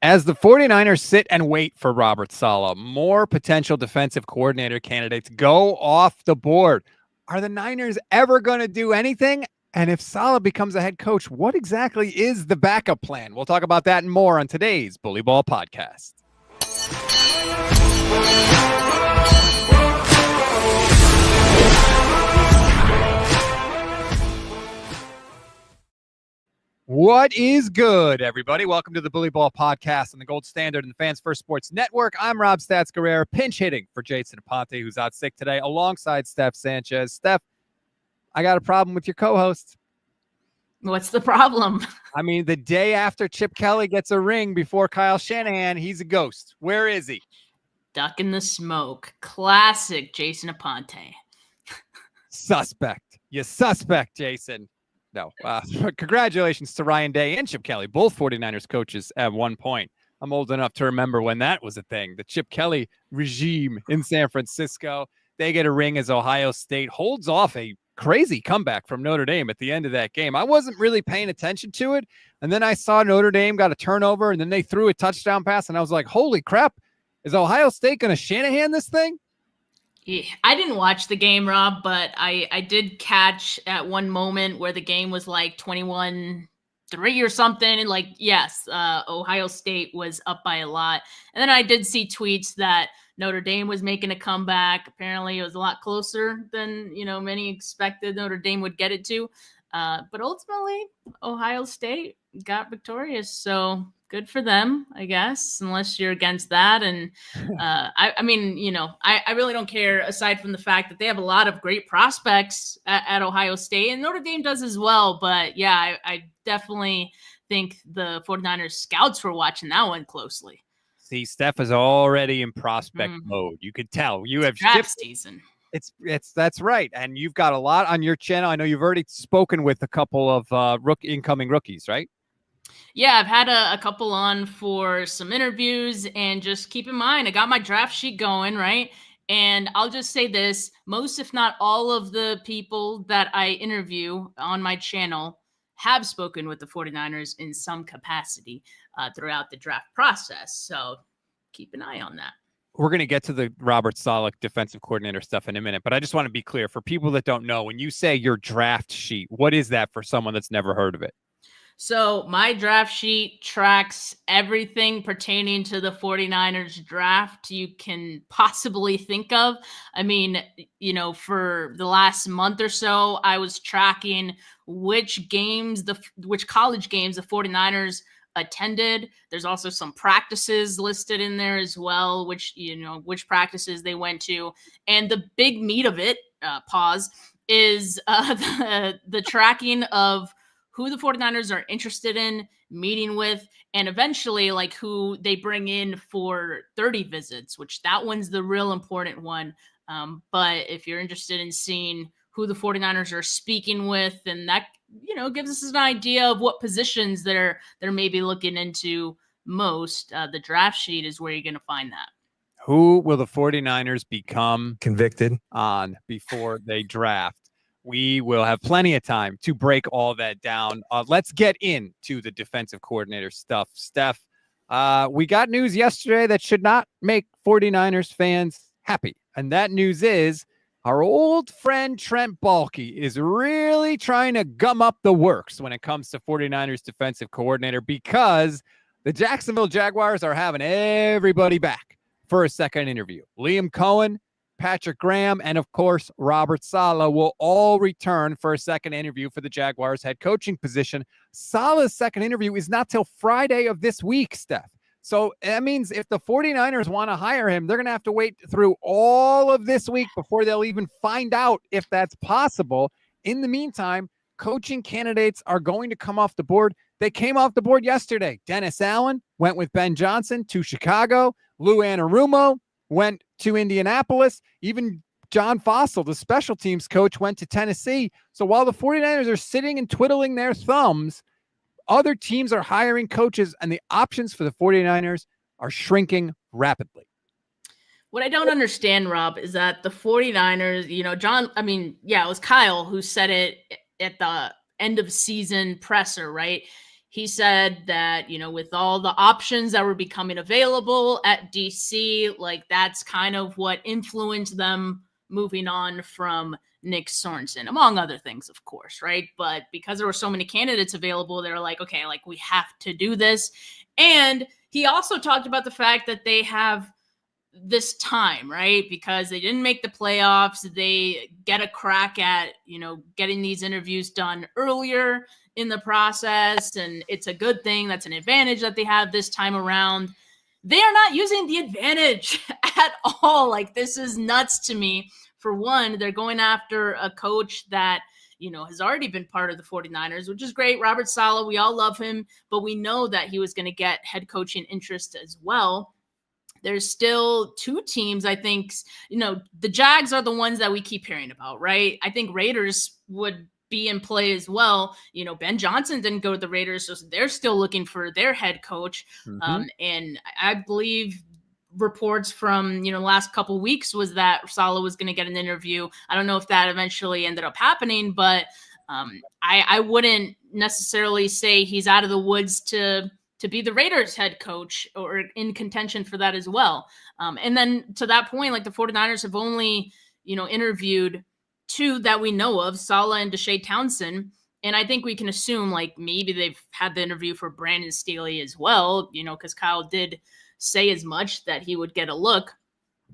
As the 49ers sit and wait for Robert Saleh, more potential defensive coordinator candidates go off the board. Are the Niners ever going to do anything? And if Saleh becomes a head coach, what exactly is the backup plan? We'll talk about that and more on today's Bully Ball Podcast. What is good, everybody? Welcome to the Bully Ball Podcast on the Gold Standard and the Fans First Sports Network. I'm Rob Stats Guerrera, pinch hitting for Jason Aponte, who's out sick today, alongside Steph Sanchez. Steph, I got a problem with your co-host. What's the problem? I mean, the day after Chip Kelly gets a ring before Kyle Shanahan, he's a ghost. Where is he? Duck in the smoke. Classic Jason Aponte. Suspect. You suspect, Jason. No. Congratulations to Ryan Day and Chip Kelly, both 49ers coaches at one point. I'm old enough to remember when that was a thing. The Chip Kelly regime in San Francisco. They get a ring as Ohio State holds off a crazy comeback from Notre Dame at the end of that game. I wasn't really paying attention to it. And then I saw Notre Dame got a turnover and then they threw a touchdown pass. And I was like, holy crap, is Ohio State going to Shanahan this thing? Yeah, I didn't watch the game, Rob, but I did catch at one moment where the game was like 21-3 or something. And like, yes, Ohio State was up by a lot. And then I did see tweets that Notre Dame was making a comeback. Apparently it was a lot closer than, many expected Notre Dame would get it to. But ultimately, Ohio State got victorious. So good for them, I guess, unless you're against that. And I really don't care, aside from the fact that they have a lot of great prospects at Ohio State, and Notre Dame does as well. But yeah, I definitely think the 49ers scouts were watching that one closely. See, Steph is already in prospect mode. You could tell. You have draft season. That's right. And you've got a lot on your channel. I know you've already spoken with a couple of incoming rookies, right? Yeah, I've had a couple on for some interviews, and just keep in mind, I got my draft sheet going, right? And I'll just say this, most, if not all of the people that I interview on my channel have spoken with the 49ers in some capacity throughout the draft process. So keep an eye on that. We're going to get to the Robert Saleh defensive coordinator stuff in a minute, but I just want to be clear for people that don't know, when you say your draft sheet, what is that for someone that's never heard of it? So my draft sheet tracks everything pertaining to the 49ers draft you can possibly think of. I mean, for the last month or so, I was tracking which college games the 49ers attended. There's also some practices listed in there as well, which practices they went to. And the big meat of it, is the tracking of who the 49ers are interested in meeting with, and eventually like who they bring in for 30 visits, which that one's the real important one. But if you're interested in seeing who the 49ers are speaking with, then that, gives us an idea of what positions they're maybe looking into most. The draft sheet is where you're going to find that. Who will the 49ers become convicted on before they draft? We will have plenty of time to break all that down. Let's get into the defensive coordinator stuff. Steph, we got news yesterday that should not make 49ers fans happy. And that news is our old friend Trent is really trying to gum up the works when it comes to 49ers defensive coordinator, because the Jacksonville Jaguars are having everybody back for a second interview. Liam Cohen, Patrick Graham, and of course, Robert Saleh will all return for a second interview for the Jaguars head coaching position. Saleh's second interview is not till Friday of this week, Steph. So that means if the 49ers want to hire him, they're going to have to wait through all of this week before they'll even find out if that's possible. In the meantime, coaching candidates are going to come off the board. They came off the board yesterday. Dennis Allen went with Ben Johnson to Chicago. Lou Anarumo went to Indianapolis. Even John Fossil, the special teams coach, went to Tennessee. So while the 49ers are sitting and twiddling their thumbs, other teams are hiring coaches, and the options for the 49ers are shrinking rapidly. What I don't understand, Rob, is that the 49ers, it was Kyle who said it at the end of season presser, right? he said that, with all the options that were becoming available at DC, like that's kind of what influenced them moving on from Nick Sorensen, among other things, of course, right? But because there were so many candidates available, they're like, okay, like we have to do this. And he also talked about the fact that they have this time, right? Because they didn't make the playoffs. They get a crack at, getting these interviews done earlier in the process. And it's a good thing. That's an advantage that they have this time around. They are not using the advantage at all. Like, this is nuts to me. For one, they're going after a coach that, has already been part of the 49ers, which is great. Robert Saleh, we all love him, but we know that he was going to get head coaching interest as well. There's still two teams, I think, the Jags are the ones that we keep hearing about, right? I think Raiders would be in play as well. Ben Johnson didn't go to the Raiders, so they're still looking for their head coach. And I believe reports from, the last couple weeks was that Saleh was going to get an interview. I don't know if that eventually ended up happening, but I wouldn't necessarily say he's out of the woods to be the Raiders head coach or in contention for that as well. And then to that point, like the 49ers have only, interviewed two that we know of, Saleh and Deshae Townsend. And I think we can assume like maybe they've had the interview for Brandon Staley as well, because Kyle did say as much that he would get a look.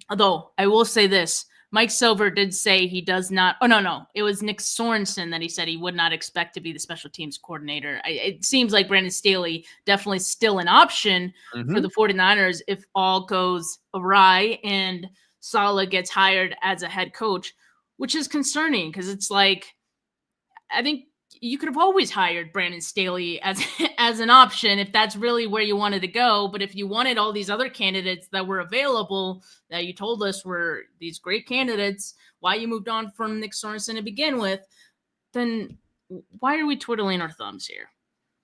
Although I will say this, Mike Silver did say he does not. Oh, no. It was Nick Sorensen that he said he would not expect to be the special teams coordinator. It seems like Brandon Staley definitely still an option for the 49ers if all goes awry and Saleh gets hired as a head coach, which is concerning because it's like, I think you could have always hired Brandon Staley as an option if that's really where you wanted to go. But if you wanted all these other candidates that were available that you told us were these great candidates, why you moved on from Nick Sorensen to begin with, then why are we twiddling our thumbs here?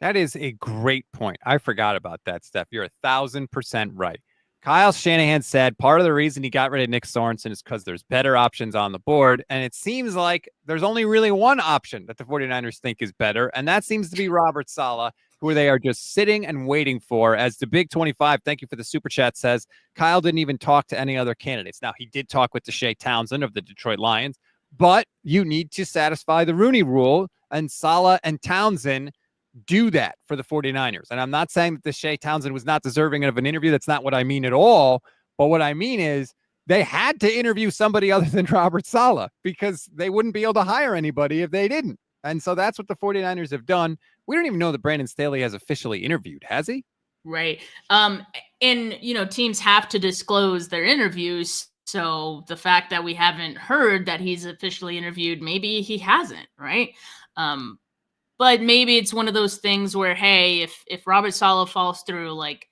That is a great point. I forgot about that, Steph. You're 1,000% right. Kyle Shanahan said part of the reason he got rid of Nick Sorensen is because there's better options on the board. And it seems like there's only really one option that the 49ers think is better. And that seems to be Robert Saleh, who they are just sitting and waiting for. As the Big 25, thank you for the super chat, says, Kyle didn't even talk to any other candidates. Now, he did talk with Deshae Townsend of the Detroit Lions, but you need to satisfy the Rooney Rule, and Saleh and Townsend do that for the 49ers. And I'm not saying that Deshae Townsend was not deserving of an interview. That's not what I mean at all. But what I mean is they had to interview somebody other than Robert Saleh because they wouldn't be able to hire anybody if they didn't. And so that's what the 49ers have done. We don't even know that Brandon Staley has officially interviewed, has he? Right. And, teams have to disclose their interviews. So the fact that we haven't heard that he's officially interviewed, maybe he hasn't, right? But maybe it's one of those things where, hey, if Robert Saleh falls through, like,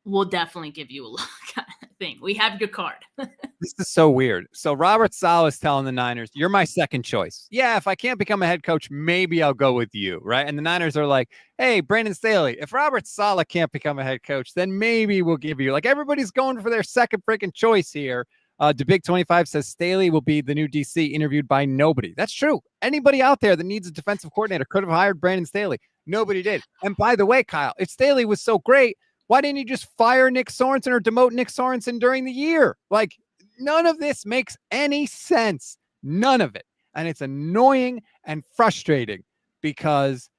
we'll definitely give you a look kind of thing. We have your card. This is so weird. So Robert Saleh is telling the Niners, you're my second choice. Yeah, if I can't become a head coach, maybe I'll go with you, right? And the Niners are like, hey, Brandon Staley, if Robert Saleh can't become a head coach, then maybe we'll give you. Like, everybody's going for their second freaking choice here. The Big 25 says Staley will be the new DC, interviewed by nobody. That's true. Anybody out there that needs a defensive coordinator could have hired Brandon Staley. Nobody did. And by the way, Kyle, if Staley was so great, why didn't you just fire Nick Sorensen or demote Nick Sorensen during the year? Like, none of this makes any sense. None of it. And it's annoying and frustrating because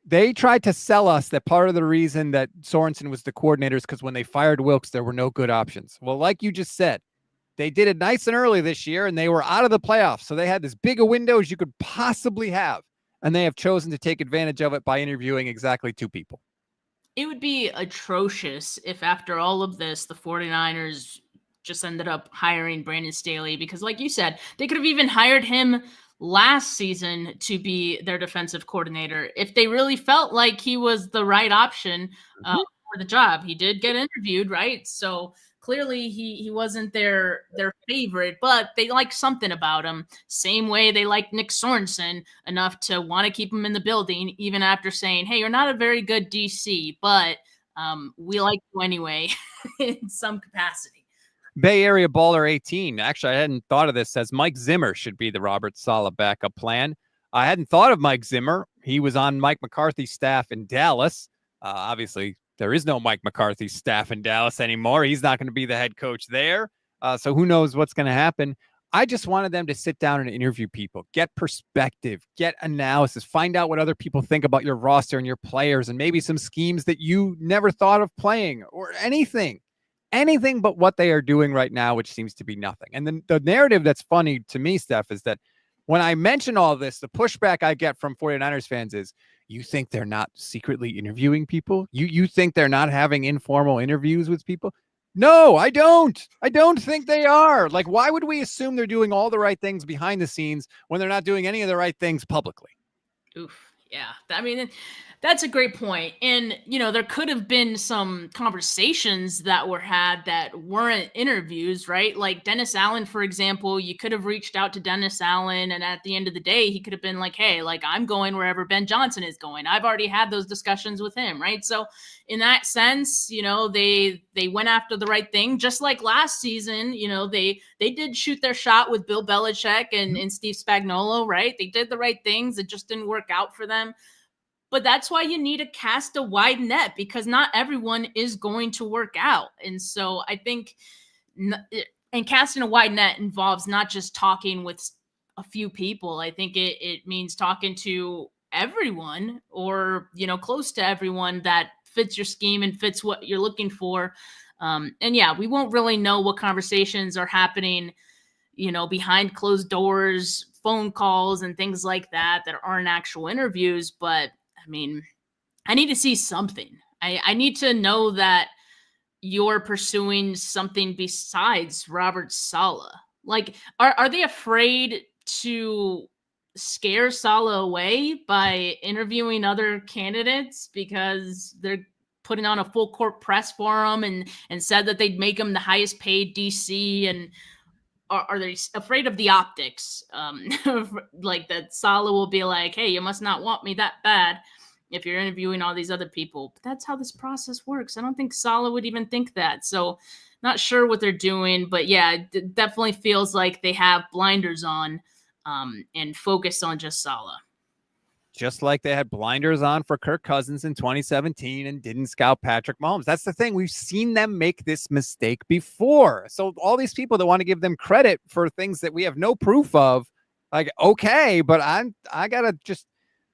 they tried to sell us that part of the reason that Sorensen was the coordinator is because when they fired Wilkes, there were no good options. Well, like you just said, they did it nice and early this year, and they were out of the playoffs. So they had as big a window as you could possibly have. And they have chosen to take advantage of it by interviewing exactly two people. It would be atrocious if after all of this, the 49ers just ended up hiring Brandon Staley because, like you said, they could have even hired him last season to be their defensive coordinator if they really felt like he was the right option for the job. He did get interviewed, right? So clearly he wasn't their favorite, but they liked something about him. Same way they liked Nick Sorensen enough to want to keep him in the building, even after saying, hey, you're not a very good DC, but we like you anyway in some capacity. Bay Area Baller 18. Actually, I hadn't thought of this. Says Mike Zimmer should be the Robert Saleh backup plan. I hadn't thought of Mike Zimmer. He was on Mike McCarthy's staff in Dallas. Obviously, there is no Mike McCarthy's staff in Dallas anymore. He's not going to be the head coach there. So who knows what's going to happen. I just wanted them to sit down and interview people, get perspective, get analysis, find out what other people think about your roster and your players, and maybe some schemes that you never thought of playing or anything but what they are doing right now, which seems to be nothing. And then the narrative that's funny to me, Steph, is that when I mention all this, the pushback I get from 49ers fans is, you think they're not secretly interviewing people? You think they're not having informal interviews with people? No, I don't. I don't think they are. Like, why would we assume they're doing all the right things behind the scenes when they're not doing any of the right things publicly? Oof. Yeah. I mean, that's a great point. And, there could have been some conversations that were had that weren't interviews, right? Like Dennis Allen, for example, you could have reached out to Dennis Allen, and at the end of the day, he could have been like, hey, like, I'm going wherever Ben Johnson is going. I've already had those discussions with him, right? So in that sense, they went after the right thing. Just like last season, they did shoot their shot with Bill Belichick and Steve Spagnuolo, right? They did the right things. It just didn't work out for them. But that's why you need to cast a wide net, because not everyone is going to work out. And so I think, and casting a wide net involves not just talking with a few people. I think it means talking to everyone, or, close to everyone that fits your scheme and fits what you're looking for. And yeah, we won't really know what conversations are happening, behind closed doors, phone calls and things like that aren't actual interviews. But I mean, I need to see something. I need to know that you're pursuing something besides Robert Saleh. Like, are they afraid to scare Saleh away by interviewing other candidates because they're putting on a full court press for him and said that they'd make him the highest paid DC? And are they afraid of the optics? Like that Saleh will be like, hey, you must not want me that bad if you're interviewing all these other people. But that's how this process works. I don't think Saleh would even think that. So not sure what they're doing. But yeah, it definitely feels like they have blinders on and focus on just Saleh. Just like they had blinders on for Kirk Cousins in 2017 and didn't scout Patrick Mahomes. That's the thing. We've seen them make this mistake before. So all these people that want to give them credit for things that we have no proof of, like, okay, but I got to just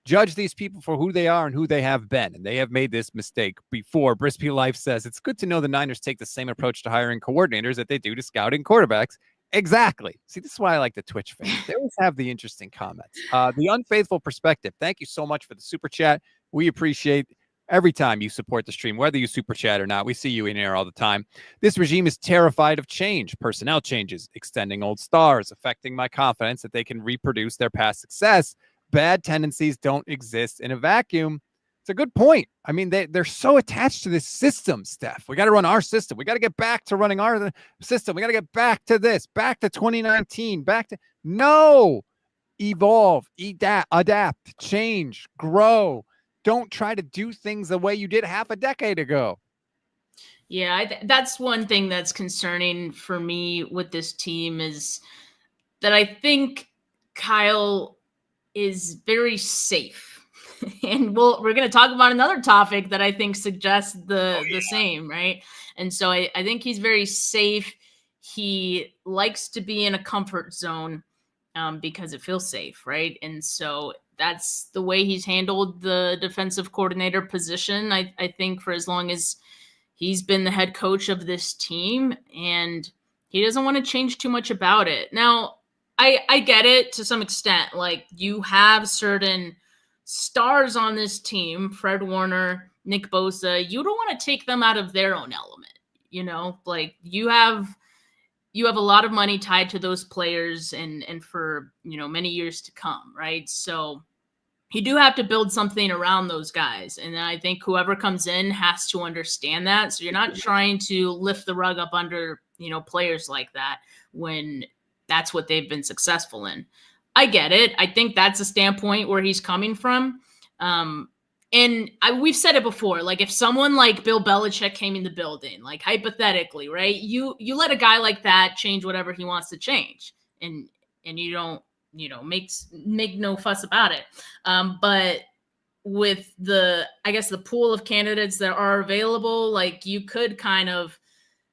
judge these people for who they are and who they have been. And they have made this mistake before. Brispy Life says, it's good to know the Niners take the same approach to hiring coordinators that they do to scouting quarterbacks. Exactly. See, this is why I like the Twitch fans. They always have the interesting comments. The Unfaithful Perspective. Thank you so much for the super chat. We appreciate every time you support the stream, whether you super chat or not. We see you in here all the time. This regime is terrified of change, personnel changes, extending old stars, affecting my confidence that they can reproduce their past success. Bad tendencies don't exist in a vacuum. It's a good point. I mean, they're so attached to this system, Steph. We got to run our system. We got to get back to running our system. We got to get back to this, back to 2019, evolve, adapt, change, grow. Don't try to do things the way you did half a decade ago. Yeah, that's one thing that's concerning for me with this team, is that I think Kyle is very safe. And we're going to talk about another topic that I think suggests the same, right? And so I think he's very safe. He likes to be in a comfort zone because it feels safe, right? And so that's the way he's handled the defensive coordinator position, I think, for as long as he's been the head coach of this team. And he doesn't want to change too much about it. Now, I get it to some extent. Like, you have certain stars on this team, Fred Warner, Nick Bosa. You don't want to take them out of their own element. Like, you have a lot of money tied to those players and for many years to come, right? So you do have to build something around those guys, and I think whoever comes in has to understand that. So you're not trying to lift the rug up under players like that when that's what they've been successful in. I get it. I think that's a standpoint where he's coming from. We've said it before, like, if someone like Bill Belichick came in the building, like, hypothetically, right, you let a guy like that change whatever he wants to change, and you don't, make no fuss about it. But with I guess the pool of candidates that are available, like you could kind of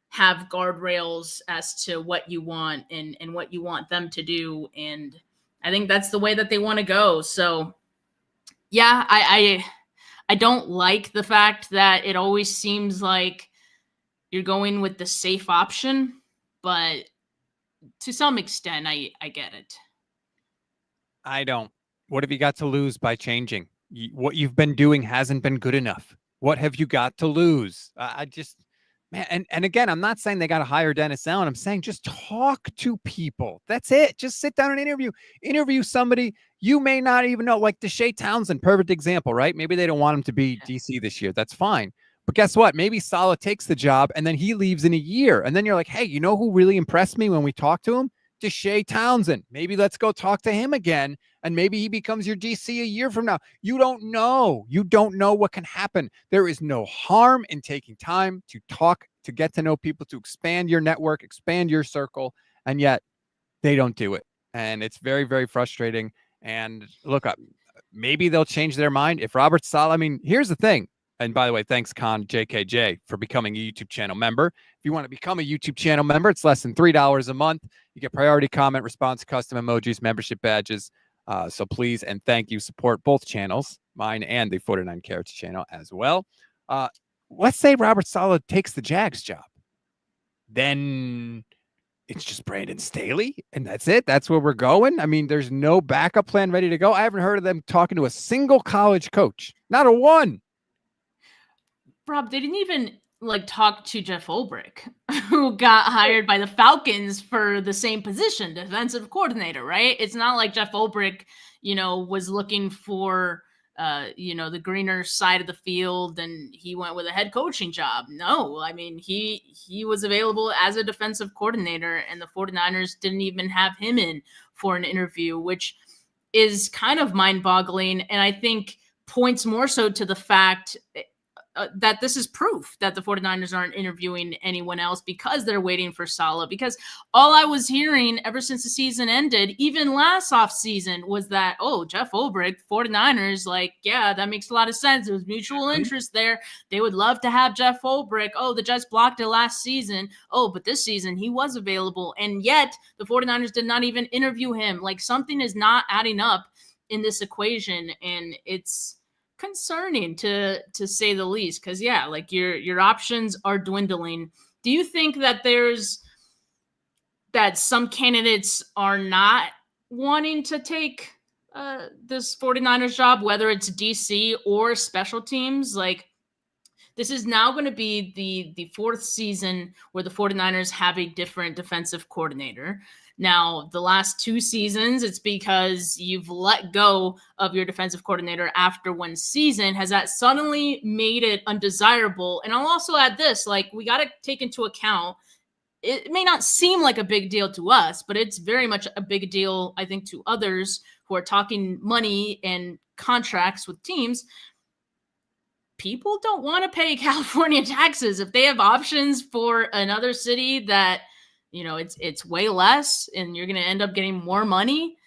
have guardrails as to what you want and what you want them to do. And I think that's the way that they want to go. So yeah, I don't like the fact that it always seems like you're going with the safe option, but to some extent I get it. I don't. What have you got to lose by changing? What you've been doing hasn't been good enough. What have you got to lose? I just, man, and again, I'm not saying they got to hire Dennis Allen. I'm saying just talk to people. That's it. Just sit down and interview somebody you may not even know, like Deshae Townsend, perfect example, right? Maybe they don't want him to be DC this year. That's fine. But guess what? Maybe Saleh takes the job and then he leaves in a year. And then you're like, hey, you know who really impressed me when we talked to him? Deshae Townsend. Maybe let's go talk to him again. And maybe he becomes your DC a year from now. You don't know. You don't know what can happen. There is no harm in taking time to talk, to get to know people, to expand your network, expand your circle. And yet they don't do it. And it's very, very frustrating. And look, maybe they'll change their mind. If Robert Saleh, I mean, here's the thing. And by the way, thanks, Con JKJ, for becoming a YouTube channel member. If you want to become a YouTube channel member, it's less than $3 a month. You get priority comment, response, custom emojis, membership badges. So please and thank you. Support both channels, mine and the 49 Carats channel as well. Let's say Robert Saleh takes the Jags job. Then it's just Brandon Staley, and that's it. That's where we're going. I mean, there's no backup plan ready to go. I haven't heard of them talking to a single college coach. Not a one. Rob, they didn't even talk to Jeff Ulbrich, who got hired by the Falcons for the same position, defensive coordinator, right? It's not like Jeff Ulbrich, was looking for, the greener side of the field and he went with a head coaching job. No, I mean, he was available as a defensive coordinator and the 49ers didn't even have him in for an interview, which is kind of mind-boggling. And I think points more so to the fact that this is proof that the 49ers aren't interviewing anyone else because they're waiting for Saleh. Because all I was hearing ever since the season ended, even last offseason, was that, Jeff Ulbrich, 49ers, yeah, that makes a lot of sense. There was mutual interest there. They would love to have Jeff Ulbrich. The Jets blocked it last season. But this season he was available. And yet the 49ers did not even interview him. Something is not adding up in this equation. And it's concerning to say the least, because your options are dwindling. Do you think that some candidates are not wanting to take this 49ers job, whether it's DC or special teams? This is now going to be the fourth season where the 49ers have a different defensive coordinator. Now, the last two seasons, it's because you've let go of your defensive coordinator after one season. Has that suddenly made it undesirable? And I'll also add this, we got to take into account, it may not seem like a big deal to us, but it's very much a big deal, I think, to others who are talking money and contracts with teams. People don't want to pay California taxes. If they have options for another city that it's way less and you're going to end up getting more money,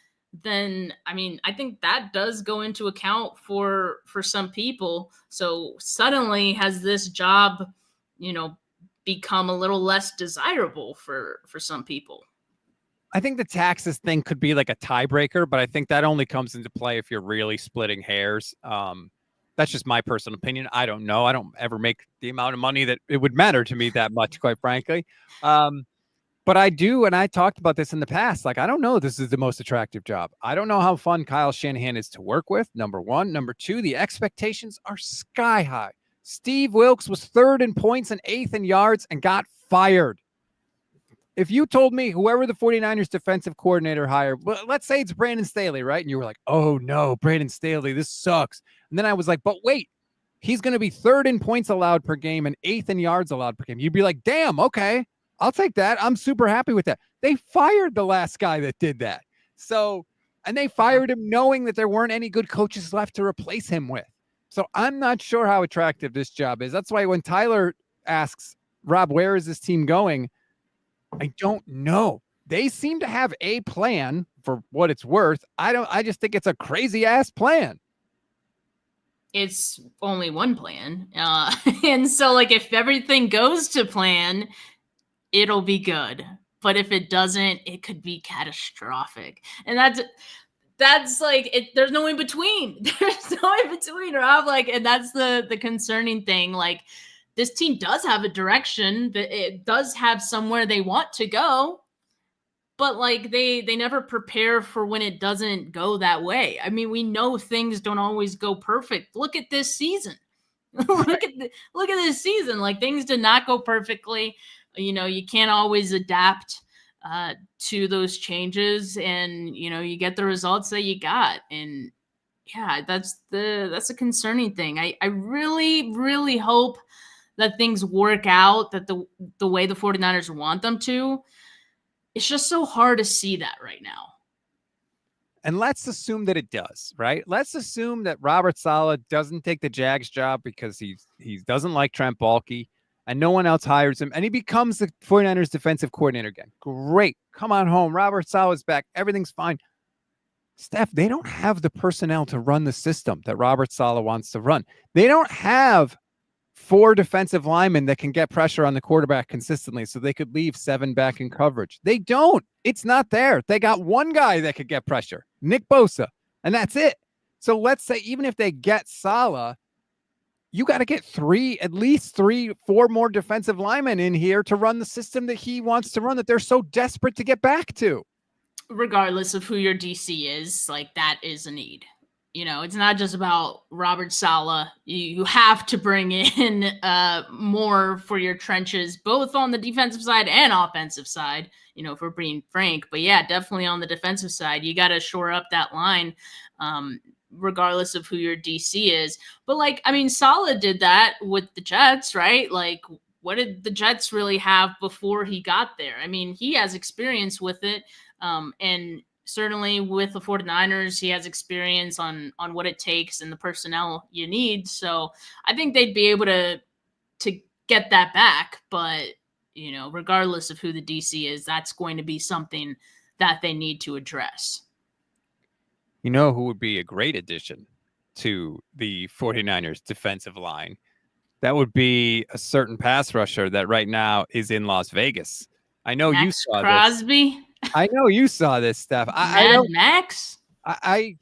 then, I think that does go into account for some people. So suddenly has this job, become a little less desirable for some people? I think the taxes thing could be like a tiebreaker, but I think that only comes into play if you're really splitting hairs. That's just my personal opinion. I don't know. I don't ever make the amount of money that it would matter to me that much, quite frankly. But I do, and I talked about this in the past. I don't know if this is the most attractive job. I don't know how fun Kyle Shanahan is to work with, number one. Number two, the expectations are sky high. Steve Wilkes was third in points and eighth in yards and got fired. If you told me whoever the 49ers defensive coordinator hired, well, let's say it's Brandon Staley, right? And you were like, oh no, Brandon Staley, this sucks. And then I was like, but wait, he's going to be third in points allowed per game and eighth in yards allowed per game. You'd be like, damn, okay. I'll take that. I'm super happy with that. They fired the last guy that did that. And they fired him knowing that there weren't any good coaches left to replace him with. So I'm not sure how attractive this job is. That's why when Tyler asks, Rob, where is this team going? I don't know. They seem to have a plan for what it's worth. I just think it's a crazy ass plan. it's only one plan. And so, like, if everything goes to plan, it'll be good. But if it doesn't, it could be catastrophic. And that's like it, there's no in between. There's no in between, Rob. Like, and that's the concerning thing. Like, this team does have a direction, that it does have somewhere they want to go, but like they never prepare for when it doesn't go that way. I mean, we know things don't always go perfect. Look at this season. Look at this season. Like, things did not go perfectly. You know, you can't always adapt to those changes, and you know, you get the results that you got. And yeah, that's a concerning thing. I really hope that things work out that the way the 49ers want them to. It's just so hard to see that right now. And let's assume that it does, right? Let's assume that Robert Saleh doesn't take the Jags job because he doesn't like Trent Baalke and no one else hires him, and he becomes the 49ers defensive coordinator again. Great. Come on home. Robert Saleh's back. Everything's fine. Steph, they don't have the personnel to run the system that Robert Saleh wants to run. They don't have 4 defensive linemen that can get pressure on the quarterback consistently so they could leave 7 back in coverage. They don't. It's not there. They got one guy that could get pressure, Nick Bosa, and that's it. So let's say even if they get Saleh, you got to get at least 3, 4 more defensive linemen in here to run the system that he wants to run, that they're so desperate to get back to. Regardless of who your DC is, like, that is a need. You know, it's not just about Robert Saleh. You have to bring in more for your trenches, both on the defensive side and offensive side, you know, if we're being frank. But yeah, definitely on the defensive side, you got to shore up that line, regardless of who your DC is. But like, I mean, Saleh did that with the Jets, right? Like, what did the Jets really have before he got there? I mean, he has experience with it. And certainly with the 49ers, he has experience on what it takes and the personnel you need. So I think they'd be able to get that back. But, you know, regardless of who the DC is, that's going to be something that they need to address. You know who would be a great addition to the 49ers defensive line? That would be a certain pass rusher that right now is in Las Vegas. I know you saw Crosby. This. I know you saw this stuff. Max. I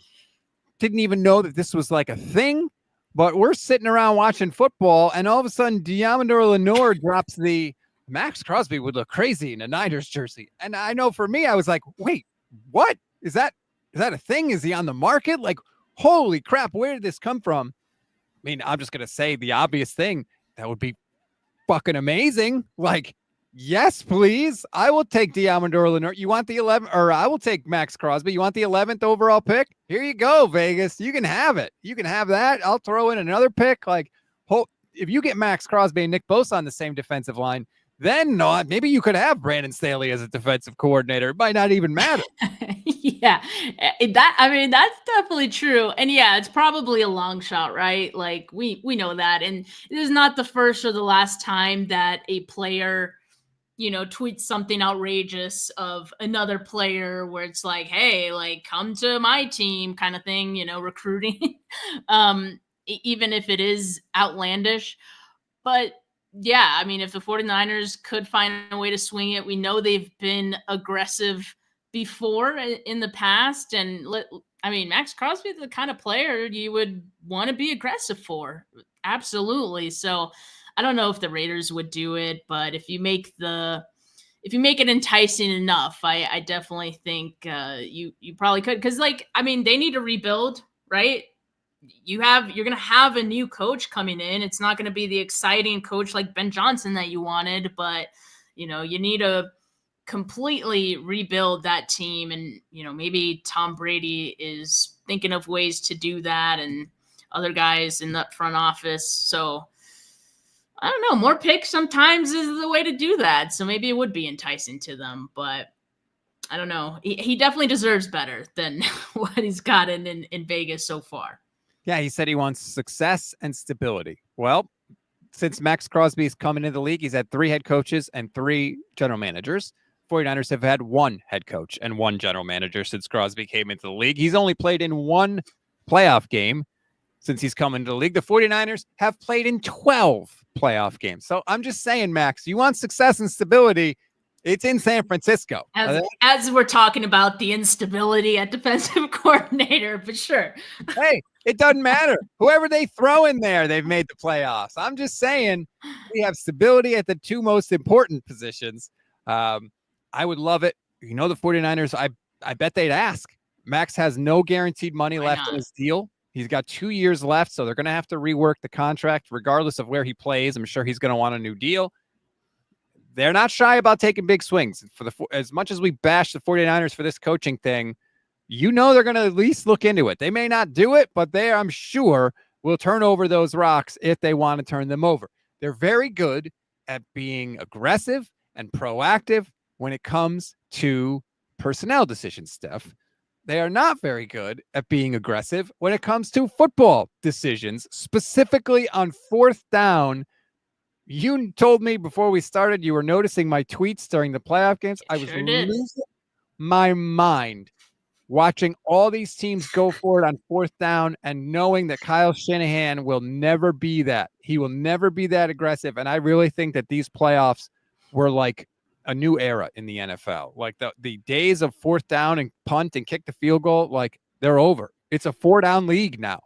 didn't even know that this was like a thing, but we're sitting around watching football, and all of a sudden, Diamondor Lenore drops the Max Crosby would look crazy in a Niners jersey. And I know for me, I was like, wait, what? Is that a thing? Is he on the market? Like, holy crap, where did this come from? I mean, I'm just going to say the obvious thing. That would be fucking amazing. Like, yes, please. I will take Diamondor Lenore. You want the 11th, or I will take Max Crosby. You want the 11th overall pick? Here you go, Vegas. You can have it. You can have that. I'll throw in another pick. Like, if you get Max Crosby and Nick Bosa on the same defensive line, then maybe you could have Brandon Staley as a defensive coordinator. It might not even matter. Yeah, that's definitely true. And yeah, it's probably a long shot, right? Like, we know that. And it is not the first or the last time that a player, you know, tweets something outrageous of another player where it's like, hey, like, come to my team kind of thing, you know, recruiting, even if it is outlandish. But yeah, I mean, if the 49ers could find a way to swing it, we know they've been aggressive before in the past. And I mean, Max Crosby is the kind of player you would want to be aggressive for. Absolutely. So I don't know if the Raiders would do it, but if you make it enticing enough, I definitely think you probably could. Because, like, I mean, they need to rebuild, right? You're going to have a new coach coming in. It's not going to be the exciting coach like Ben Johnson that you wanted, but, you know, you need to completely rebuild that team. And, you know, maybe Tom Brady is thinking of ways to do that, and other guys in the front office. So I don't know, more picks sometimes is the way to do that. So maybe it would be enticing to them, but I don't know. He definitely deserves better than what he's gotten in Vegas so far. Yeah, he said he wants success and stability. Well, since Max Crosby's coming into the league, he's had 3 head coaches and 3 general managers. 49ers have had 1 head coach and 1 general manager since Crosby came into the league. He's only played in 1 playoff game. since he's come into the league. The 49ers have played in 12 playoff games. So I'm just saying, Max, you want success and stability, it's in San Francisco. As we're talking about the instability at defensive coordinator, but sure. Hey, it doesn't matter. Whoever they throw in there, they've made the playoffs. I'm just saying we have stability at the two most important positions. I would love it. The 49ers, I bet they'd ask. Max has no guaranteed money left in his deal. He's got 2 years left, so they're going to have to rework the contract regardless of where he plays. I'm sure he's going to want a new deal. They're not shy about taking big swings. As much as we bash the 49ers for this coaching thing, they're going to at least look into it. They may not do it, but they, I'm sure, will turn over those rocks if they want to turn them over. They're very good at being aggressive and proactive when it comes to personnel decisions, Steph. They are not very good at being aggressive when it comes to football decisions, specifically on fourth down. You told me before we started you were noticing my tweets during the playoff games. I was losing my mind watching all these teams go for it on fourth down and knowing that Kyle Shanahan will never be that. He will never be that aggressive. And I really think that these playoffs were like a new era in the NFL. Like the days of fourth down and punt and kick the field goal, like they're over. It's a 4-down league now.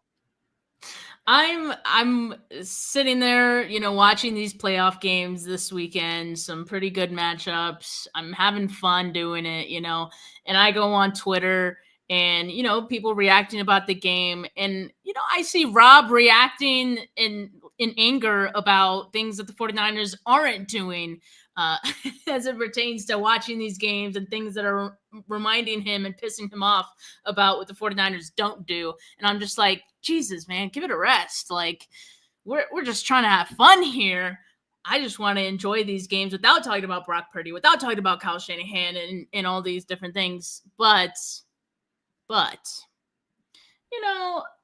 I'm sitting there, watching these playoff games this weekend, some pretty good matchups. I'm having fun doing it, and I go on Twitter and, people reacting about the game. And, I see Rob reacting in anger about things that the 49ers aren't doing as it pertains to watching these games and things that are reminding him and pissing him off about what the 49ers don't do. And I'm just like, Jesus, man, give it a rest. Like, we're just trying to have fun here. I just want to enjoy these games without talking about Brock Purdy, without talking about Kyle Shanahan and all these different things. But,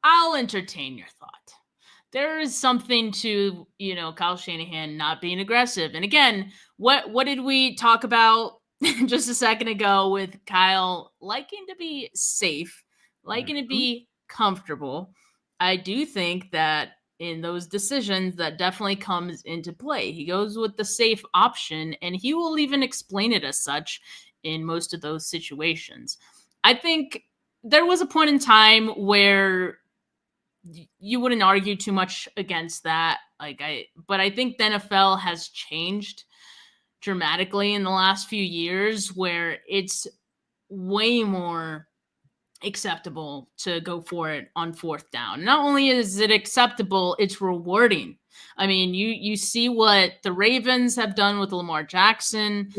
I'll entertain your thought. There is something to, Kyle Shanahan not being aggressive. And again, what did we talk about just a second ago with Kyle liking to be safe, liking to be comfortable? I do think that in those decisions, that definitely comes into play. He goes with the safe option, and he will even explain it as such in most of those situations. I think there was a point in time where you wouldn't argue too much against that. But I think the NFL has changed dramatically in the last few years where it's way more acceptable to go for it on fourth down. Not only is it acceptable, it's rewarding. I mean, you see what the Ravens have done with Lamar Jackson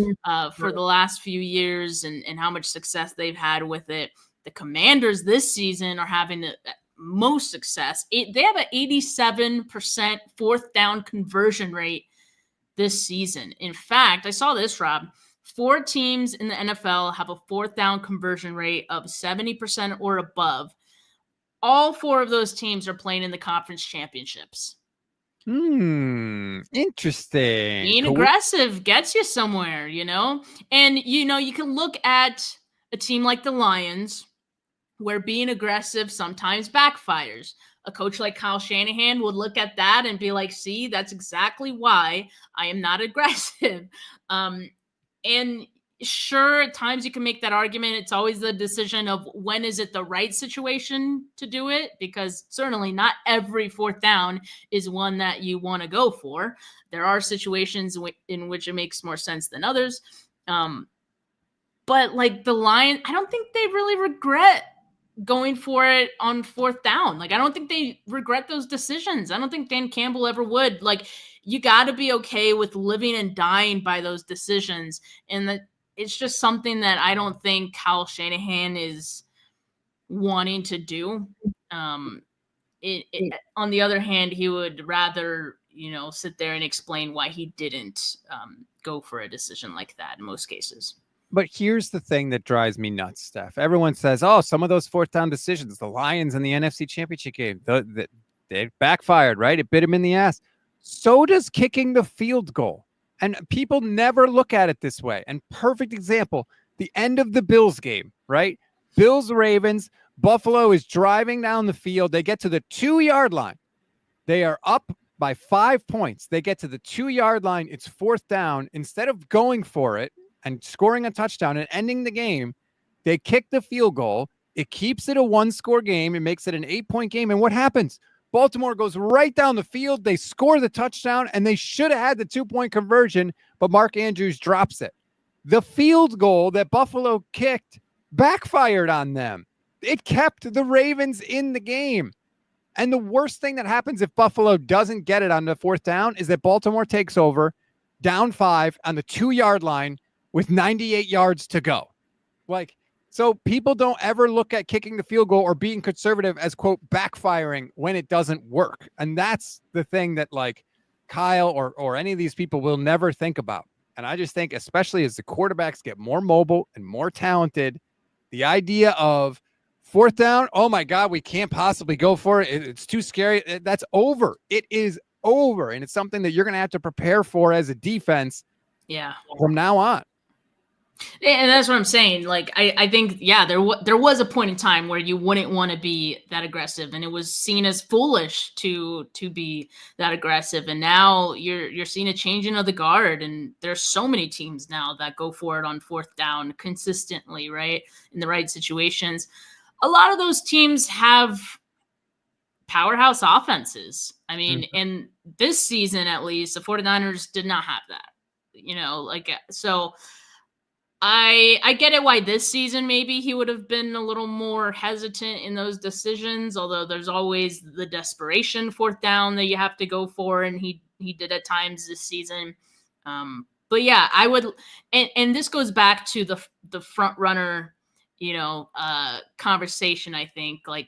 for the last few years and how much success they've had with it. The Commanders this season are having the most success. They have an 87% fourth down conversion rate this season. In fact, I saw this, Rob. 4 teams in the NFL have a fourth down conversion rate of 70% or above. All 4 of those teams are playing in the conference championships. Interesting. Being aggressive gets you somewhere, And, you can look at a team like the Lions where being aggressive sometimes backfires. A coach like Kyle Shanahan would look at that and be like, see, that's exactly why I am not aggressive. And sure, at times you can make that argument. It's always the decision of when is it the right situation to do it, because certainly not every fourth down is one that you want to go for. There are situations in which it makes more sense than others. But like the Lions, I don't think they really regret going for it on fourth down. Like, I don't think they regret those decisions. I don't think Dan Campbell ever would. Like, you got to be okay with living and dying by those decisions. And that it's just something that I don't think Kyle Shanahan is wanting to do. On the other hand, he would rather, sit there and explain why he didn't go for a decision like that in most cases. But here's the thing that drives me nuts, Steph. Everyone says, oh, some of those fourth down decisions, the Lions in the NFC Championship game, they backfired, right? It bit him in the ass. So does kicking the field goal. And people never look at it this way. And perfect example, the end of the Bills game, right? Bills-Ravens, Buffalo is driving down the field. They get to the 2-yard line. They are up by 5 points. They get to the 2-yard line. It's 4th down. Instead of going for it and scoring a touchdown and ending the game, they kick the field goal. It keeps it a 1-score game. It makes it an 8-point game. And what happens? Baltimore goes right down the field. They score the touchdown, and they should have had the 2-point conversion, but Mark Andrews drops it. The field goal that Buffalo kicked backfired on them. It kept the Ravens in the game. And the worst thing that happens if Buffalo doesn't get it on the 4th down is that Baltimore takes over down 5 on the 2-yard line with 98 yards to go. Like, so people don't ever look at kicking the field goal or being conservative as, quote, backfiring when it doesn't work. And that's the thing that, like, Kyle or any of these people will never think about. And I just think, especially as the quarterbacks get more mobile and more talented, the idea of 4th down, oh my God, we can't possibly go for it. It's too scary. That's over. It is over. And it's something that you're going to have to prepare for as a defense from now on. And that's what I'm saying. Like, I think, there was a point in time where you wouldn't want to be that aggressive, and it was seen as foolish to be that aggressive. And now you're seeing a changing of the guard, and there's so many teams now that go for it on 4th down consistently, right? In the right situations. A lot of those teams have powerhouse offenses. I mean, in this season, at least, the 49ers did not have that, so I get it why this season maybe he would have been a little more hesitant in those decisions, although there's always the desperation 4th down that you have to go for, and he did at times this season. But yeah, I would, and this goes back to the front runner, conversation. I think I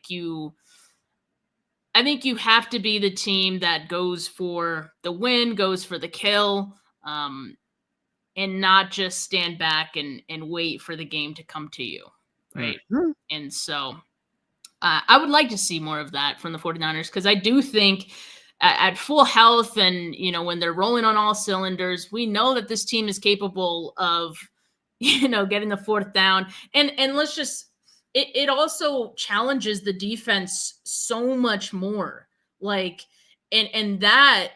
think you have to be the team that goes for the win, goes for the kill, and not just stand back and wait for the game to come to you, right? Mm-hmm. And so I would like to see more of that from the 49ers, because I do think at full health and, when they're rolling on all cylinders, we know that this team is capable of, getting the 4th down. And let's just – it also challenges the defense so much more. Like, and that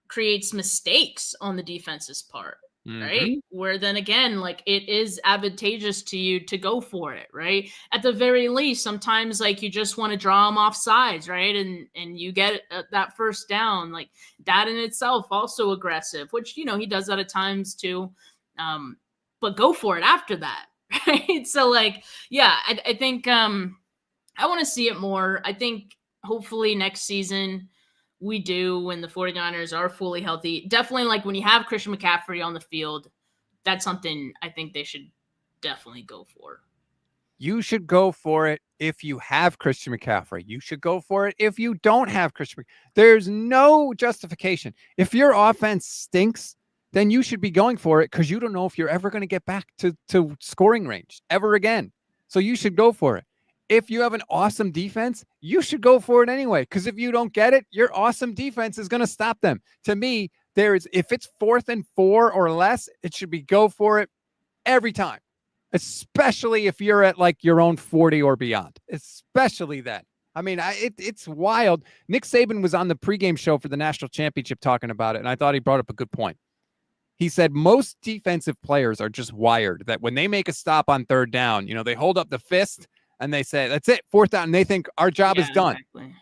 creates mistakes on the defense's part. Right. Where then again, like, it is advantageous to you to go for it. Right. At the very least, sometimes like you just want to draw them off sides. Right. And you get that 1st down, like that in itself also aggressive, which, he does that at times too. But go for it after that. Right. So like, yeah, I think I want to see it more. I think hopefully next season we do, when the 49ers are fully healthy. Definitely, like, when you have Christian McCaffrey on the field, that's something I think they should definitely go for. You should go for it if you have Christian McCaffrey. You should go for it if you don't have Christian McCaffrey. There's no justification. If your offense stinks, then you should be going for it, because you don't know if you're ever going to get back to scoring range ever again. So you should go for it. If you have an awesome defense, you should go for it anyway, because if you don't get it, your awesome defense is going to stop them. To me, if it's 4th and 4 or less, it should be go for it every time, especially if you're at like your own 40 or beyond, especially then. I mean, it's wild. Nick Saban was on the pregame show for the national championship talking about it, and I thought he brought up a good point. He said most defensive players are just wired that when they make a stop on 3rd down, they hold up the fist and they say, that's it, 4th down. And they think our job is done. Exactly.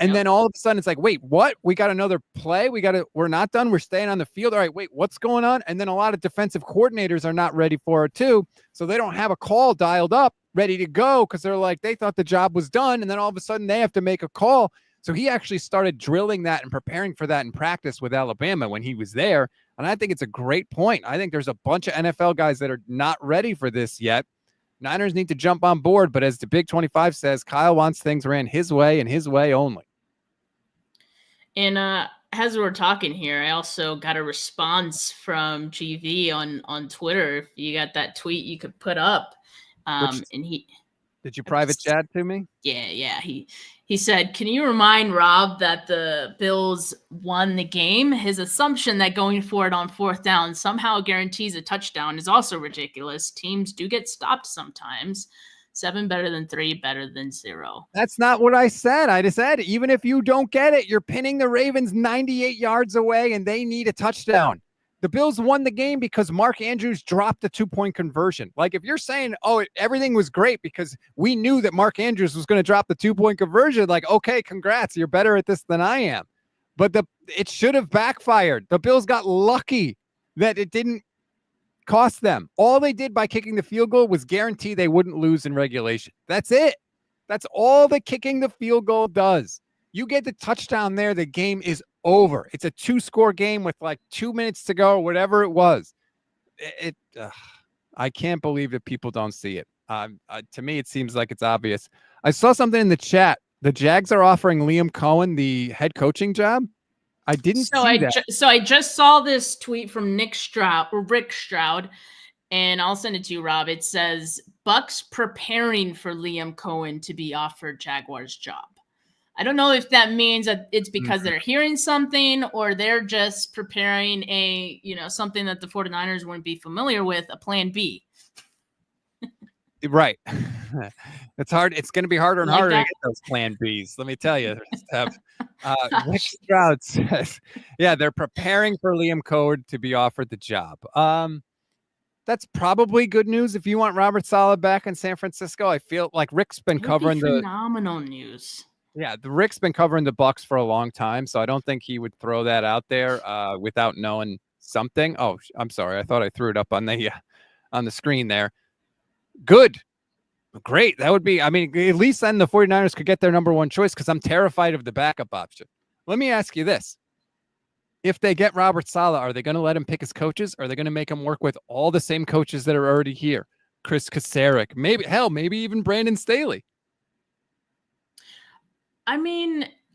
And then all of a sudden it's like, wait, what? We got another play. We're not done. We're staying on the field. All right, wait, what's going on? And then a lot of defensive coordinators are not ready for it too. So they don't have a call dialed up, ready to go, because they're like, they thought the job was done. And then all of a sudden they have to make a call. So he actually started drilling that and preparing for that in practice with Alabama when he was there. And I think it's a great point. I think there's a bunch of NFL guys that are not ready for this yet. Niners need to jump on board, but as the Big 25 says, Kyle wants things ran his way and his way only. And as we're talking here, I also got a response from GV on Twitter. If you got that tweet, you could put up. Did you private chat to me? Yeah. He said, can you remind Rob that the Bills won the game? His assumption that going for it on 4th down somehow guarantees a touchdown is also ridiculous. Teams do get stopped sometimes. 7 better than 3, better than 0. That's not what I said. I just said, even if you don't get it, you're pinning the Ravens 98 yards away and they need a touchdown. The Bills won the game because Mark Andrews dropped the 2-point conversion. Like, if you're saying, oh, everything was great because we knew that Mark Andrews was going to drop the 2-point conversion, like, okay, congrats. You're better at this than I am. But it should have backfired. The Bills got lucky that it didn't cost them. All they did by kicking the field goal was guarantee they wouldn't lose in regulation. That's it. That's all that kicking the field goal does. You get the touchdown there, the game is over. It's a 2-score game with like 2 minutes to go, whatever it was. I can't believe that people don't see it. To me, it seems like it's obvious. I saw something in the chat. The Jags are offering Liam Cohen the head coaching job. I didn't see that. So I just saw this tweet from Rick Stroud, and I'll send it to you, Rob. It says, Bucks preparing for Liam Cohen to be offered Jaguars job. I don't know if that means that it's because they're hearing something or they're just preparing something that the 49ers wouldn't be familiar with, a plan B. Right. It's hard. It's going to be harder and harder to get those plan Bs. Let me tell you. Rick Stroud says, yeah, they're preparing for Liam Cohen to be offered the job. That's probably good news if you want Robert Saleh back in San Francisco. I feel like Rick's been covering phenomenal news. Yeah, Rick's been covering the Bucs for a long time, so I don't think he would throw that out there without knowing something. Oh, I'm sorry. I thought I threw it up on the screen there. Good. Great. That would be, at least then the 49ers could get their number one choice because I'm terrified of the backup option. Let me ask you this. If they get Robert Saleh, are they going to let him pick his coaches? Or are they going to make him work with all the same coaches that are already here? Chris Kasarik, maybe even Brandon Staley.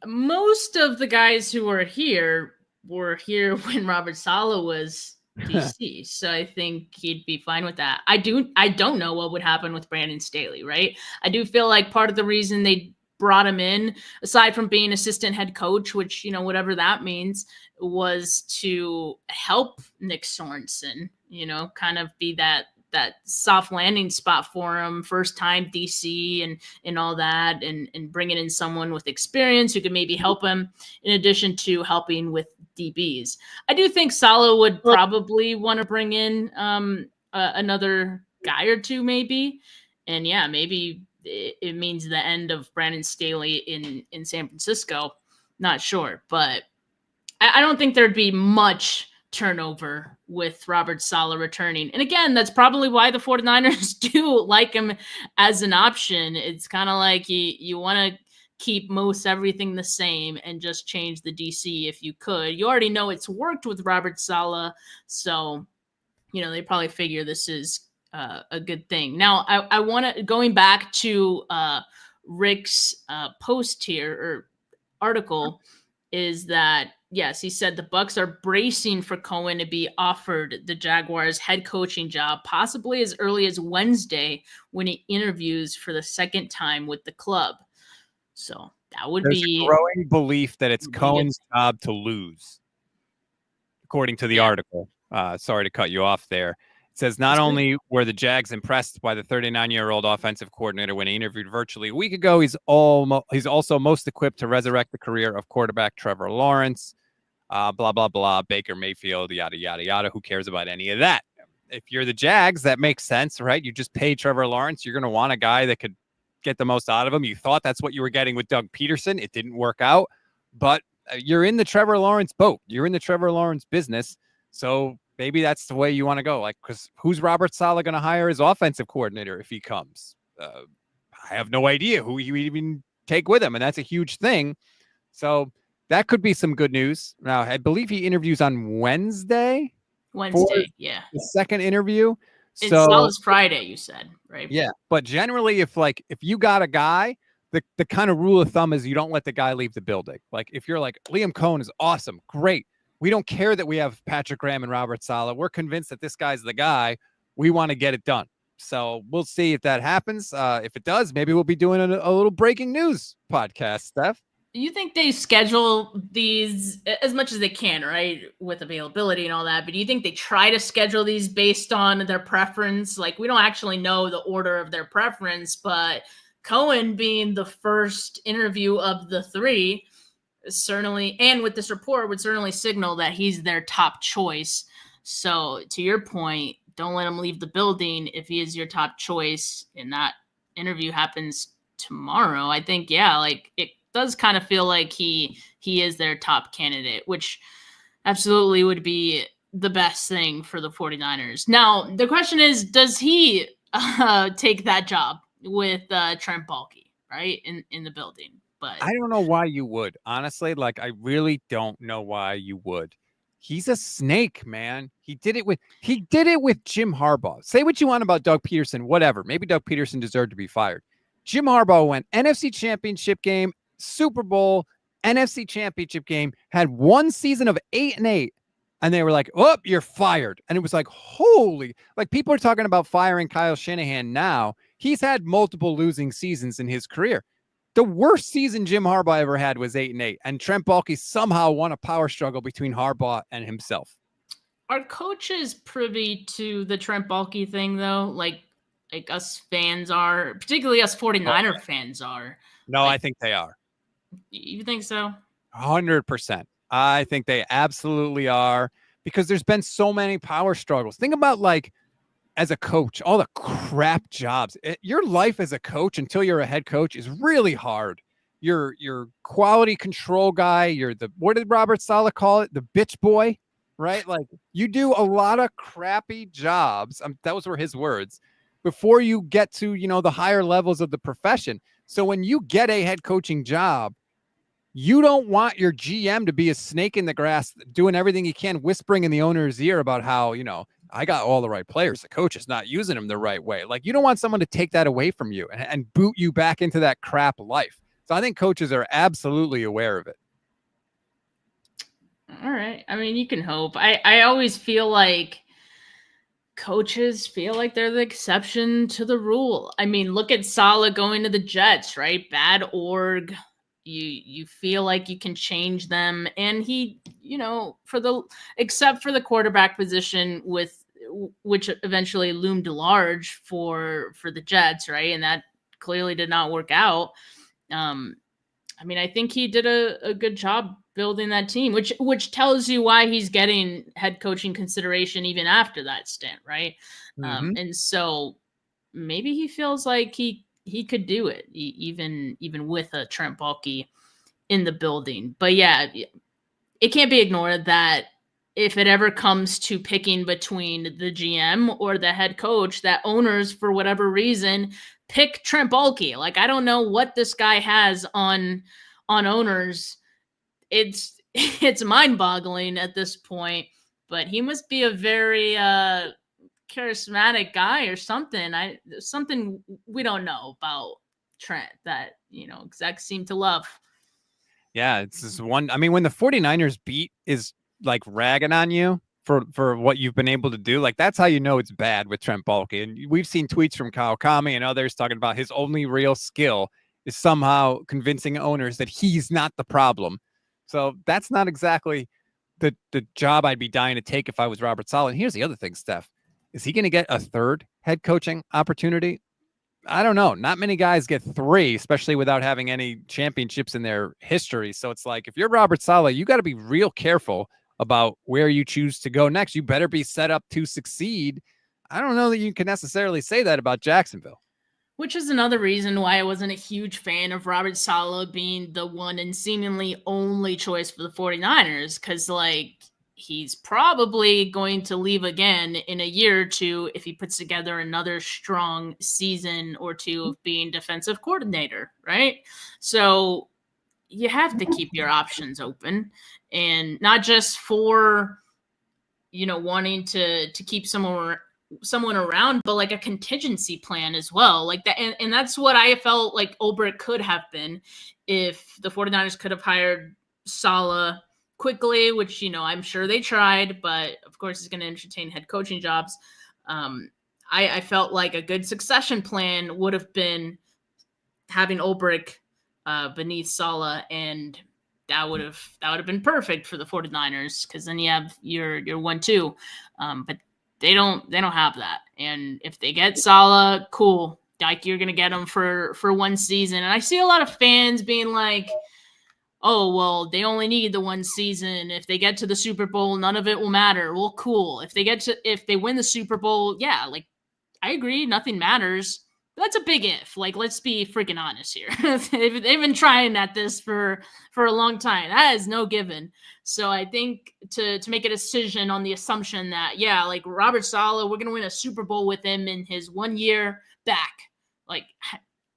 Most of the guys who were here when Robert Saleh was DC. So I think he'd be fine with that. I don't know what would happen with Brandon Staley, right? I do feel like part of the reason they brought him in, aside from being assistant head coach, which, whatever that means, was to help Nick Sorensen, kind of be that soft landing spot for him, first time DC and all that, and bringing in someone with experience who could maybe help him in addition to helping with DBs. I do think Saleh would probably want to bring in another guy or two maybe. And yeah, maybe it means the end of Brandon Staley in San Francisco. Not sure, but I don't think there'd be much turnover with Robert Saleh returning. And again, that's probably why the 49ers do like him as an option. It's kind of like you want to keep most everything the same and just change the DC if you could. You already know it's worked with Robert Saleh, so they probably figure this is a good thing. Now, I want to, going back to Rick's post here or article, is that yes, he said the Bucs are bracing for Cohen to be offered the Jaguars head coaching job, possibly as early as Wednesday when he interviews for the second time with the club. So that would be a growing belief that it's Cohen's job to lose, according to the article. Sorry to cut you off there. It says not only were the Jags impressed by the 39-year-old offensive coordinator when he interviewed virtually a week ago, he's also most equipped to resurrect the career of quarterback Trevor Lawrence. Blah, blah, blah, Baker Mayfield, yada, yada, yada. Who cares about any of that? If you're the Jags, that makes sense, right? You just pay Trevor Lawrence. You're going to want a guy that could get the most out of him. You thought that's what you were getting with Doug Peterson. It didn't work out, but you're in the Trevor Lawrence boat. You're in the Trevor Lawrence business. So maybe that's the way you want to go. Like, because who's Robert Saleh going to hire as offensive coordinator if he comes? I have no idea who he would even take with him, and that's a huge thing. So that could be some good news. Now, I believe he interviews on Wednesday. Yeah. The second interview. It's Saleh's Friday, you said, right? Yeah. But generally, if you got a guy, the kind of rule of thumb is you don't let the guy leave the building. Like, if you're like, Liam Cohen is awesome, great. We don't care that we have Patrick Graham and Robert Saleh. We're convinced that this guy's the guy. We want to get it done. So we'll see if that happens. If it does, maybe we'll be doing a little breaking news podcast, Steph. You think they schedule these as much as they can, right? With availability and all that. But do you think they try to schedule these based on their preference? Like, we don't actually know the order of their preference, but Cohen being the first interview of the three certainly, and with this report, would certainly signal that he's their top choice. So, to your point, don't let him leave the building if he is your top choice and that interview happens tomorrow. I think, yeah, like it does kind of feel like he is their top candidate, which absolutely would be the best thing for the 49ers. Now, the question is, does he take that job with Trent Baalke, right, in the building? But I don't know why you would. Honestly, like I really don't know why you would. He's a snake, man. He did it with Jim Harbaugh. Say what you want about Doug Peterson, whatever. Maybe Doug Peterson deserved to be fired. Jim Harbaugh went NFC Championship game, Super Bowl, NFC Championship game, had one season of 8-8, and they were like, "Oh, you're fired." And it was like, holy, like people are talking about firing Kyle Shanahan now. He's had multiple losing seasons in his career. The worst season Jim Harbaugh ever had was 8-8, and Trent Baalke somehow won a power struggle between Harbaugh and himself. Are coaches privy to the Trent Baalke thing, though? Like us fans are, particularly us 49er fans are. No, like, I think they are. You think so? 100%. I think they absolutely are, because there's been so many power struggles. Think about, like, as a coach, all the crap jobs. Your life as a coach until you're a head coach is really hard. You're quality control guy. You're what did Robert Saleh call it? The bitch boy, right? Like you do a lot of crappy jobs. Those were his words before you get to, the higher levels of the profession. So when you get a head coaching job, you don't want your GM to be a snake in the grass, doing everything he can, whispering in the owner's ear about how, I got all the right players. The coach is not using them the right way. Like, you don't want someone to take that away from you and boot you back into that crap life. So I think coaches are absolutely aware of it. All right. I mean, you can hope. I always feel like coaches feel like they're the exception to the rule. I mean, look at Saleh going to the Jets, right? Bad org. You feel like you can change them. And he, except for the quarterback position which eventually loomed large for the Jets, right? And that clearly did not work out. I mean, I think he did a good job building that team, which tells you why he's getting head coaching consideration even after that stint, right? Mm-hmm. And so maybe he feels like he could do it, even with a Trent Baalke in the building. But yeah, it can't be ignored that if it ever comes to picking between the GM or the head coach, that owners, for whatever reason, pick Trent Baalke. Like, I don't know what this guy has on owners. It's mind-boggling at this point, but he must be a very charismatic guy or something. Something we don't know about Trent that, execs seem to love. Yeah, it's this one. I mean, when the 49ers beat is like ragging on you for what you've been able to do, like that's how you know it's bad with Trent Baalke. And we've seen tweets from Kyle Kami and others talking about his only real skill is somehow convincing owners that he's not the problem. So that's not exactly the job I'd be dying to take if I was Robert Saleh. And here's the other thing, Steph. Is he going to get a third head coaching opportunity? I don't know. Not many guys get 3, especially without having any championships in their history. So it's like, if you're Robert Saleh, you got to be real careful about where you choose to go next. You better be set up to succeed. I don't know that you can necessarily say that about Jacksonville. Which is another reason why I wasn't a huge fan of Robert Saleh being the one and seemingly only choice for the 49ers. Because, he's probably going to leave again in a year or two if he puts together another strong season or two of being defensive coordinator, right? So you have to keep your options open, and not just for, wanting to keep someone around, but like a contingency plan as well. Like that. And that's what I felt like Ulbrich could have been if the 49ers could have hired Saleh quickly, which, I'm sure they tried, but of course he's going to entertain head coaching jobs. I felt like a good succession plan would have been having Ulbrich beneath Saleh, and that would have been perfect for the 49ers, because then you have your 1-2. But they don't have that. And if they get Saleh, cool. Like, you're gonna get them for one season. And I see a lot of fans being like, oh, well, they only need the one season. If they get to the Super Bowl, none of it will matter. Well, cool. If they win the Super Bowl, yeah, like, I agree, nothing matters. That's a big if. Like, let's be freaking honest here. they've been trying at this for a long time. That is no given. So I think to make a decision on the assumption that, yeah, like, Robert Saleh, we're going to win a Super Bowl with him in his 1 year back. Like,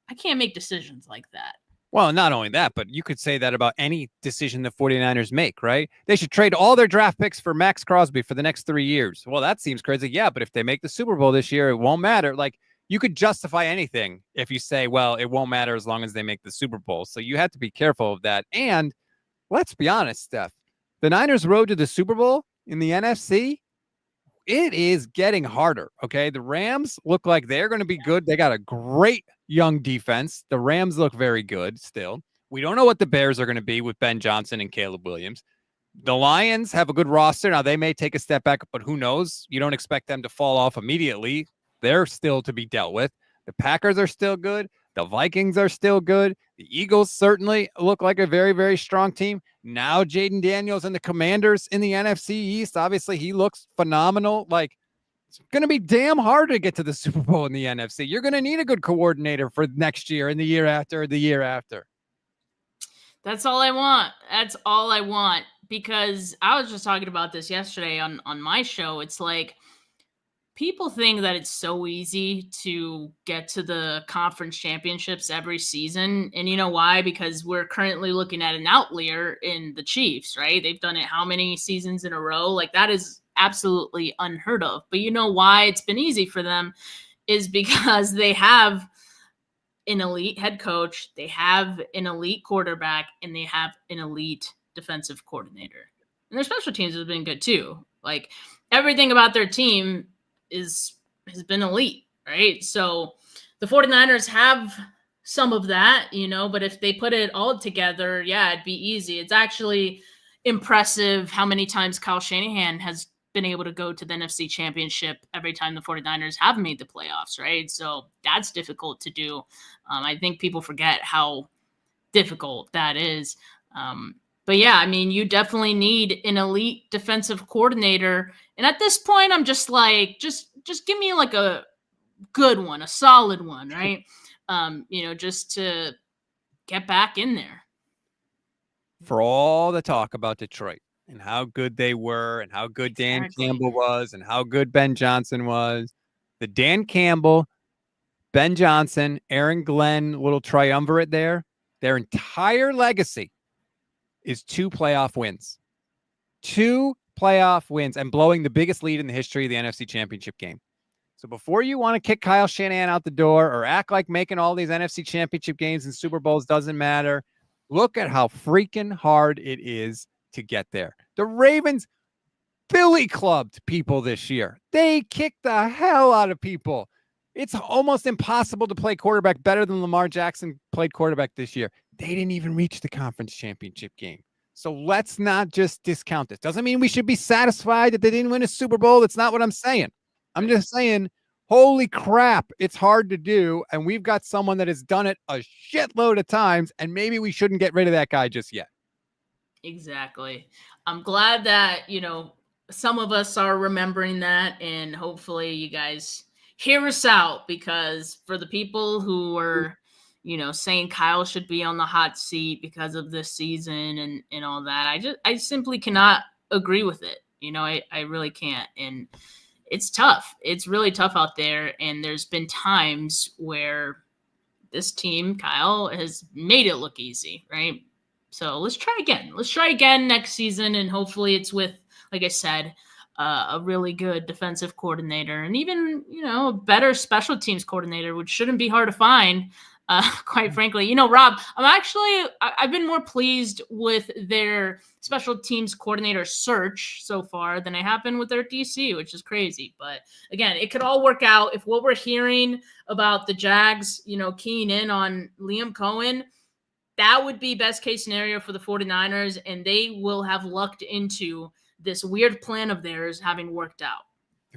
I can't make decisions like that. Well, not only that, but you could say that about any decision the 49ers make, right? They should trade all their draft picks for Max Crosby for the next 3 years. Well, that seems crazy. Yeah, but if they make the Super Bowl this year, it won't matter. Like, you could justify anything if you say, well, it won't matter as long as they make the Super Bowl. So you have to be careful of that. And let's be honest, Steph, the Niners' road to the Super Bowl in the NFC, it is getting harder. Okay. The Rams look like they're going to be good. They got a great young defense. The Rams look very good still. We don't know what the Bears are going to be with Ben Johnson and Caleb Williams. The Lions have a good roster. Now, they may take a step back, but who knows? You don't expect them to fall off immediately. They're still to be dealt with. The Packers are still good. The Vikings are still good. The Eagles certainly look like a very, very strong team. Now Jaden Daniels and the Commanders in the NFC East. Obviously, he looks phenomenal. Like, it's going to be damn hard to get to the Super Bowl in the NFC. You're going to need a good coordinator for next year and the year after, the year after. That's all I want. That's all I want. Because I was just talking about this yesterday on my show. It's like, people think that it's so easy to get to the conference championships every season. And you know why? Because we're currently looking at an outlier in the Chiefs, right? They've done it how many seasons in a row? Like, that is absolutely unheard of. But you know why it's been easy for them is because they have an elite head coach, they have an elite quarterback, and they have an elite defensive coordinator. And their special teams has been good too. Like, everything about their team has been elite, right? So the 49ers have some of that, but if they put it all together, yeah, it'd be easy. It's actually impressive how many times Kyle Shanahan has been able to go to the NFC Championship every time the 49ers have made the playoffs, right? So that's difficult to do. I think people forget how difficult that is. But yeah, I mean, you definitely need an elite defensive coordinator. And at this point, I'm just like, just give me like a good one, a solid one, right? Just to get back in there. For all the talk about Detroit and how good they were and how good Dan Campbell was and how good Ben Johnson was, the Dan Campbell, Ben Johnson, Aaron Glenn little triumvirate there, their entire legacy is 2 playoff wins. 2 playoff wins and blowing the biggest lead in the history of the NFC Championship game. So before you want to kick Kyle Shanahan out the door or act like making all these NFC Championship games and Super Bowls doesn't matter, look at how freaking hard it is to get there. The Ravens billy clubbed people this year. They kicked the hell out of people. It's almost impossible to play quarterback better than Lamar Jackson played quarterback this year. They didn't even reach the conference championship game. So let's not just discount this. Doesn't mean we should be satisfied that they didn't win a Super Bowl. That's not what I'm saying. I'm just saying, holy crap, it's hard to do. And we've got someone that has done it a shitload of times. And maybe we shouldn't get rid of that guy just yet. Exactly. I'm glad that, some of us are remembering that. And hopefully you guys hear us out, because for the people who are, saying Kyle should be on the hot seat because of this season and all that, I simply cannot agree with it. I really can't. And it's tough. It's really tough out there. And there's been times where this team, Kyle, has made it look easy, right? So let's try again. Let's try again next season. And hopefully it's with, like I said, a really good defensive coordinator and even, a better special teams coordinator, which shouldn't be hard to find. Quite frankly, Rob, I've been more pleased with their special teams coordinator search so far than I have been with their DC, which is crazy. But again, it could all work out if what we're hearing about the Jags, keying in on Liam Cohen, that would be best case scenario for the 49ers, and they will have lucked into this weird plan of theirs having worked out.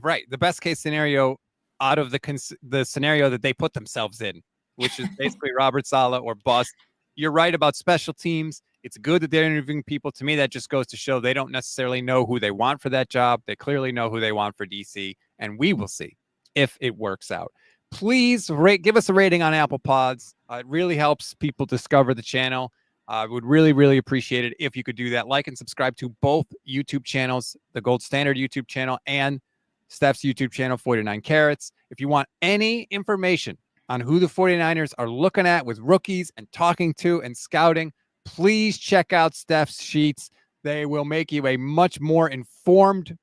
Right. The best case scenario out of the scenario that they put themselves in, which is basically Robert Saleh or bust. You're right about special teams. It's good that they're interviewing people. To me, that just goes to show they don't necessarily know who they want for that job. They clearly know who they want for DC, and we will see if it works out. Please give us a rating on Apple Pods. It really helps people discover the channel. I would really, really appreciate it if you could do that. Like and subscribe to both YouTube channels, the Gold Standard YouTube channel and Steph's YouTube channel, 49 Carats. If you want any information on who the 49ers are looking at with rookies and talking to and scouting, please check out Steph's sheets. They will make you a much more informed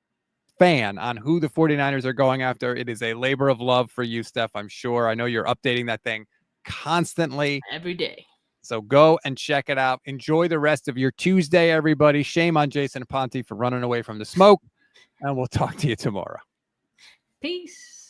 fan on who the 49ers are going after. It is a labor of love for you, Steph, I'm sure. I know you're updating that thing constantly. Every day. So go and check it out. Enjoy the rest of your Tuesday, everybody. Shame on Jason Aponte for running away from the smoke. And we'll talk to you tomorrow. Peace.